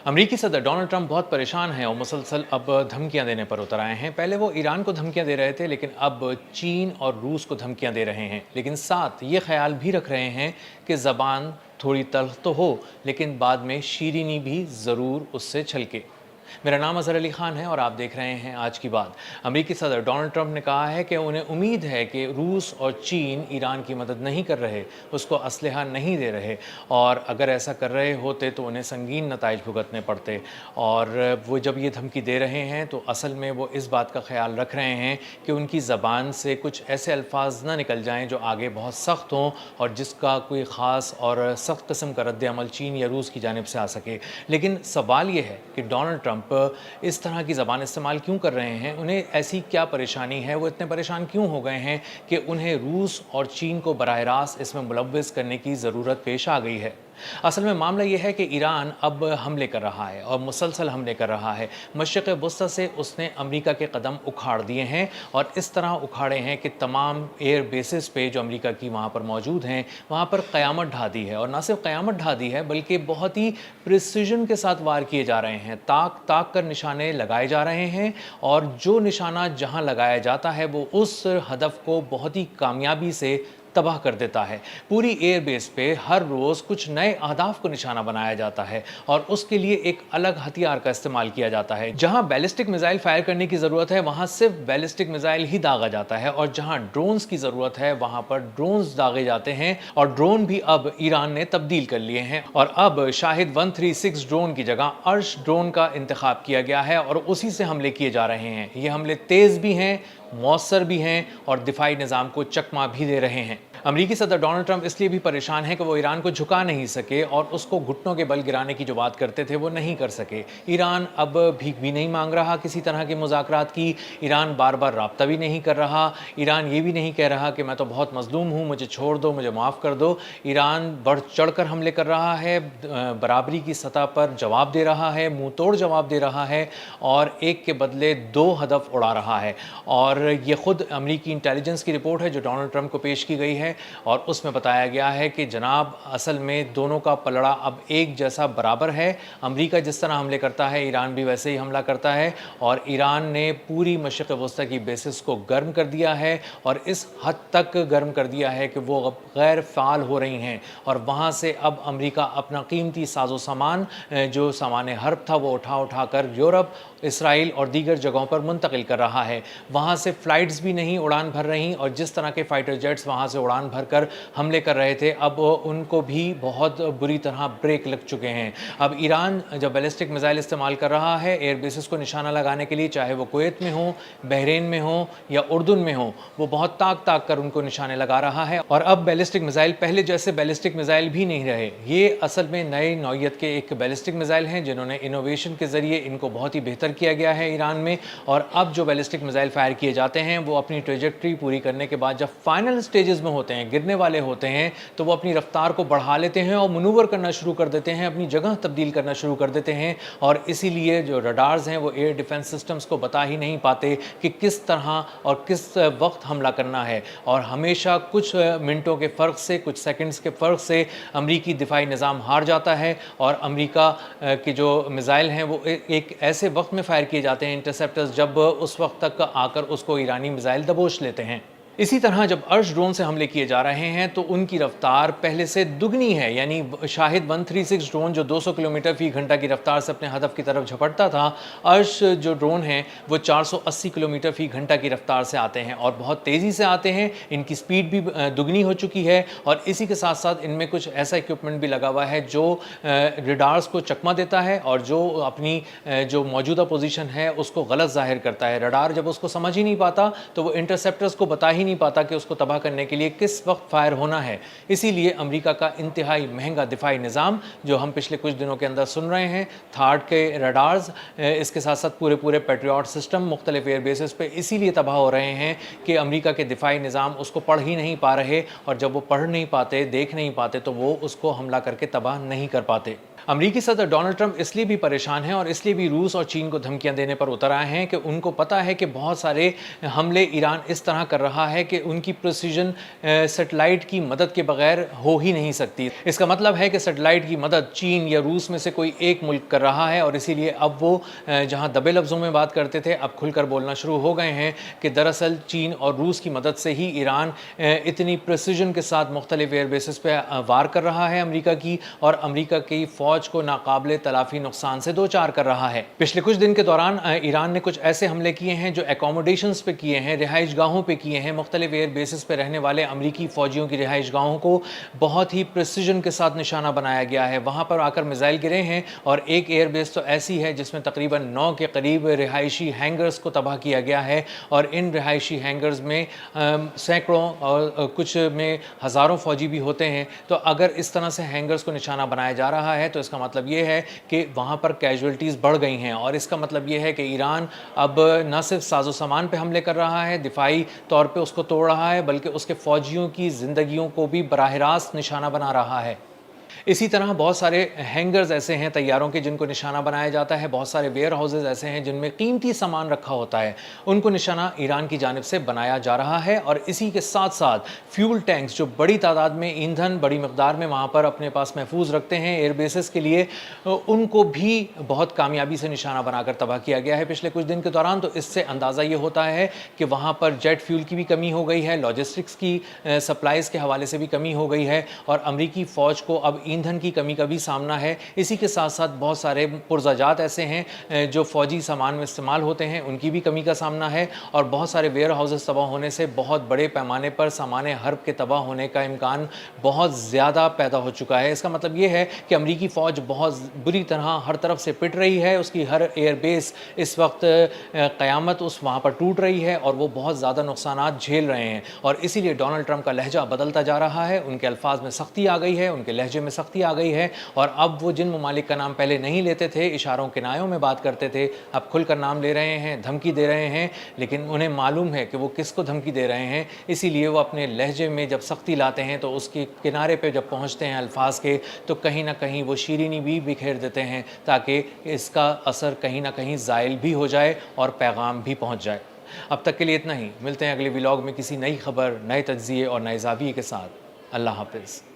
अमरीकी सदर Donald Trump बहुत परेशान हैं और मुसलसल अब धमकियां देने पर उतर आए हैं। पहले वो ईरान को धमकियां दे रहे थे, लेकिन अब चीन और रूस को धमकियां दे रहे हैं। लेकिन साथ ये ख्याल भी रख रहे हैं कि ज़बान थोड़ी तल्ख तो हो, लेकिन बाद में शीरीनी भी ज़रूर उससे छलके। मेरा नाम अज़हर अली ख़ान है और आप देख रहे हैं आज की बात। अमरीकी सदर डोनाल्ड ट्रंप ने कहा है कि उन्हें उम्मीद है कि रूस और चीन ईरान की मदद नहीं कर रहे, उसको असलहा नहीं दे रहे, और अगर ऐसा कर रहे होते तो उन्हें संगीन नताइज भुगतने पड़ते। और वो जब ये धमकी दे रहे हैं तो असल में वो इस बात का ख्याल रख रहे हैं कि उनकी ज़बान से कुछ ऐसे अल्फाज ना निकल जाएँ जो आगे बहुत सख्त हों और जिसका कोई ख़ास और सख्त किस्म का रद्द अमल चीन या रूस की जानिब से आ सके। लेकिन सवाल ये है कि डोनाल्ड ट्रंप इस तरह की ज़बान इस्तेमाल क्यों कर रहे हैं, उन्हें ऐसी क्या परेशानी है, वो इतने परेशान क्यों हो गए हैं कि उन्हें रूस और चीन को बराह रास्त इसमें मुलव्वस करने की ज़रूरत पेश आ गई है। असल में मामला ये है कि ईरान अब हमले कर रहा है और मुसलसल हमले कर रहा है। मशरिक़ वस्ती से उसने अमेरिका के कदम उखाड़ दिए हैं और इस तरह उखाड़े हैं कि तमाम एयर बेसिस पे जो अमेरिका की वहाँ पर मौजूद हैं, वहाँ पर क़यामत ढा दी है। और ना सिर्फ क़यामत ढा दी है, बल्कि बहुत ही प्रिसिजन के साथ वार किए जा रहे हैं। ताक ताक कर निशाने लगाए जा रहे हैं और जो निशाना जहाँ लगाया जाता है वो उस हदफ को बहुत ही कामयाबी से तबाह कर देता है। पूरी एयर बेस पे हर रोज़ कुछ नए अहदाफ को निशाना बनाया जाता है और उसके लिए एक अलग हथियार का इस्तेमाल किया जाता है। जहां बैलिस्टिक मिसाइल फायर करने की ज़रूरत है, वहां सिर्फ बैलिस्टिक मिसाइल ही दागा जाता है, और जहां ड्रोन्स की ज़रूरत है वहां पर ड्रोन्स दागे जाते हैं। और ड्रोन भी अब ईरान ने तब्दील कर लिए हैं और अब शाहिद 136 ड्रोन की जगह अर्श ड्रोन का इंतखाब किया गया है और उसी से हमले किए जा रहे हैं। ये हमले तेज़ भी हैं, मौसर भी हैं और दिफाई निज़ाम को चकमा भी दे रहे हैं। अमरीकी सदर डोनाल्ड ट्रंप इसलिए भी परेशान है कि वो ईरान को झुका नहीं सके और उसको घुटनों के बल गिराने की जो बात करते थे वो नहीं कर सके। ईरान अब भीख भी नहीं मांग रहा किसी तरह के मुज़ाकरात की। ईरान बार बार राब्ता भी नहीं कर रहा। ईरान ये भी नहीं कह रहा कि मैं तो बहुत मज़लूम हूँ, मुझे छोड़ दो, मुझे माफ़ कर दो। ईरान बढ़ चढ़ कर हमले कर रहा है, बराबरी की सतह पर जवाब दे रहा है, मुँह तोड़ जवाब दे रहा है और एक के बदले दो हदफ उड़ा रहा है। और ये ख़ुद अमरीकी इंटेलिजेंस की रिपोर्ट है जो डोनाल्ड ट्रंप को पेश की गई है और उसमें बताया गया है कि जनाब असल में दोनों का पलड़ा अब एक जैसा बराबर है। अमेरिका जिस तरह हमले करता है, ईरान भी वैसे ही हमला करता है और ईरान ने पूरी मशरिक़ वस्ती की बेसिस को गर्म कर दिया है और इस हद तक गर्म कर दिया है कि वो अब गैर फ़ाल हो रही हैं और वहाँ से अब अमेरिका अपना कीमती साजो सामान जो सामान हर्ब था वो उठा कर यूरोप, इसराइल और दीगर जगहों पर मुंतकिल कर रहा है। वहाँ से फ़्लाइट्स भी नहीं उड़ान भर रही और जिस तरह के फ़ाइटर जेट्स वहाँ से उड़ान भरकर हमले कर रहे थे, अब उनको भी बहुत बुरी तरह ब्रेक लग चुके हैं। अब ईरान जब बैलिस्टिक मिसाइल इस्तेमाल कर रहा है एयर बेसिस को निशाना लगाने के लिए, चाहे वो कुवैत में हो, बहरीन में हो या उर्दून में हो, वो बहुत ताक ताक कर उनको निशाने लगा रहा है। और अब बैलिस्टिक मिसाइल पहले जैसे बैलिस्टिक मिसाइल भी नहीं रहे। ये असल में नए नौइयत के एक बैलिस्टिक मिसाइल हैं जिन्होंने इनोवेशन के ज़रिए इनको बहुत ही बेहतर किया गया है ईरान में। और अब जो बैलिस्टिक मिसाइल फायर किए जाते हैं वो अपनी ट्रेजेक्ट्री पूरी करने के बाद जब फाइनल स्टेजेस में होते हैं, गिरने वाले होते हैं, तो वो अपनी रफ्तार को बढ़ा लेते हैं और मनूवर करना शुरू कर देते हैं, अपनी जगह तब्दील करना शुरू कर देते हैं। और इसीलिए जो रडार्स हैं वो एयर डिफेंस सिस्टम्स को बता ही नहीं पाते कि किस तरह और किस वक्त हमला करना है। और हमेशा कुछ मिनटों के फ़र्क से, कुछ सेकंड्स के फ़र्क से अमरीकी दिफाई निज़ाम हार जाता है और अमरीका के जो मिसाइल हैं वो एक ऐसे वक्त में फ़ायर किए जाते हैं, इंटरसेप्टर्स, जब उस वक्त तक आकर उसको ईरानी मिसाइल दबोच लेते हैं। इसी तरह जब अर्श ड्रोन से हमले किए जा रहे हैं तो उनकी रफ्तार पहले से दुगनी है। यानी शाहिद 136 ड्रोन जो 200 किलोमीटर फ़ी घंटा की रफ्तार से अपने हदफ की तरफ झपटता था, अर्श जो ड्रोन हैं वो 480 किलोमीटर फ़ी घंटा की रफ्तार से आते हैं और बहुत तेज़ी से आते हैं। इनकी स्पीड भी दुगनी हो चुकी है और इसी के साथ साथ इनमें कुछ ऐसा इक्विपमेंट भी लगा हुआ है जो रडार्स को चकमा देता है और जो अपनी जो मौजूदा पोजीशन है उसको गलत ज़ाहिर करता है। रडार जब उसको समझ ही नहीं पाता तो वो इंटरसेप्टर्स को बता ही नहीं पाता कि उसको तबाह करने के लिए किस वक्त फायर होना है। इसीलिए अमेरिका का इंतहाई महंगा दिफाई निज़ाम जो हम पिछले कुछ दिनों के अंदर सुन रहे हैं, थार्ड के रडार्स, इसके साथ साथ पूरे पैट्रियट सिस्टम मुख्तलिफ एयर बेसिस पे इसीलिए तबाह हो रहे हैं कि अमेरिका के दिफाई निज़ाम उसको पढ़ ही नहीं पा रहे और जब वो पढ़ नहीं पाते, देख नहीं पाते तो वो उसको हमला करके तबाह नहीं कर पाते। अमरीकी सदर डोनाल्ड ट्रंप इसलिए भी परेशान हैं और इसलिए भी रूस और चीन को धमकियां देने पर उतर आए हैं कि उनको पता है कि बहुत सारे हमले ईरान इस तरह कर रहा है कि उनकी प्रिसीजन सैटेलाइट की मदद के बगैर हो ही नहीं सकती। इसका मतलब है कि सैटेलाइट की मदद चीन या रूस में से कोई एक मुल्क कर रहा है और इसीलिए अब वो जहां दबे लफ्ज़ों में बात करते थे अब खुलकर बोलना शुरू हो गए हैं कि दरअसल चीन और रूस की मदद से ही ईरान इतनी प्रिसीजन के साथ मुख्तलिफ एयर बेसिस पे वार कर रहा है अमरीका की, और अमरीका की फौज को नाकाबिले तलाफी नुकसान से दो चार कर रहा है। पिछले कुछ दिन के दौरान ईरान ने कुछ ऐसे हमले किए हैं जो एकोमोडेशंस पे किए हैं, रिहाइश गाहों पे किए हैं। मुख्तलिफ एयर बेसिस पे रहने वाले अमरीकी फौजियों की रिहाइश गाहों को बहुत ही प्रिसीजन के साथ निशाना बनाया गया है। वहाँ पर आकर मिसाइल गिरे हैं और एक एयर बेस तो ऐसी है जिसमें तकरीबन 9 के करीब रिहायशी हैंगर्स को तबाह किया गया है और इन रिहायशी हैंगर्स में सैकड़ों और कुछ में हज़ारों फौजी भी होते हैं। तो अगर इस तरह से हैंगर्स को निशाना बनाया जा रहा है तो इसका मतलब ये है कि वहाँ पर कैजुअल्टीज़ बढ़ गई हैं और इसका मतलब ये है कि ईरान अब न सिर्फ साजो सामान पे हमले कर रहा है, दिफाई तौर पे उसको तोड़ रहा है, बल्कि उसके फ़ौजियों की ज़िंदगियों को भी बराह रास्त निशाना बना रहा है। इसी तरह बहुत सारे हैंगर्स ऐसे हैं तैयारों के जिनको निशाना बनाया जाता है, बहुत सारे वेयर हाउसेज ऐसे हैं जिनमें कीमती सामान रखा होता है, उनको निशाना ईरान की जानिब से बनाया जा रहा है। और इसी के साथ साथ फ्यूल टैंक्स जो बड़ी तादाद में ईंधन बड़ी मकदार में वहाँ पर अपने पास महफूज रखते हैं एयर बेसिस के लिए, उनको भी बहुत कामयाबी से निशाना बनाकर तबाह किया गया है पिछले कुछ दिन के दौरान। तो इससे अंदाज़ा ये होता है कि वहाँ पर जेट फ्यूल की भी कमी हो गई है, लॉजिस्टिक्स की सप्लाईज़ के हवाले से भी कमी हो गई है और अमरीकी फ़ौज को अब ईंधन की कमी का भी सामना है। इसी के साथ साथ बहुत सारे पुर्जाजात ऐसे हैं जो फ़ौजी सामान में इस्तेमाल होते हैं, उनकी भी कमी का सामना है और बहुत सारे वेयर हाउसेस तबाह होने से बहुत बड़े पैमाने पर सामान हर्ब के तबाह होने का इम्कान बहुत ज़्यादा पैदा हो चुका है। इसका मतलब ये है कि अमरीकी फ़ौज बहुत बुरी तरह हर तरफ से पिट रही है, उसकी हर एयर बेस इस वक्त क़यामत उस वहाँ पर टूट रही है और वो बहुत ज़्यादा नुकसानात झेल रहे हैं और इसीलिए डोनाल्ड ट्रंप का लहजा बदलता जा रहा है, उनके अल्फाज में सख्ती आ गई है, उनके लहजे में सख्ती आ गई है और अब वो जिन ममालिक का नाम पहले नहीं लेते थे, इशारों किनायों में बात करते थे, अब खुलकर नाम ले रहे हैं, धमकी दे रहे हैं, लेकिन उन्हें मालूम है कि वो किसको धमकी दे रहे हैं। इसीलिए वो अपने लहजे में जब सख्ती लाते हैं तो उसके किनारे पे जब पहुंचते हैं अल्फाज के तो कहीं ना कहीं वो शीरीनी भी बिखेर देते हैं ताकि इसका असर कहीं ना कहीं ज़ाइल भी हो जाए और पैगाम भी पहुंच जाए। अब तक के लिए इतना ही, मिलते हैं अगले व्लॉग में किसी नई खबर, नए तज्ज़िये और नए ज़ाविये के साथ। अल्लाह हाफ़िज़।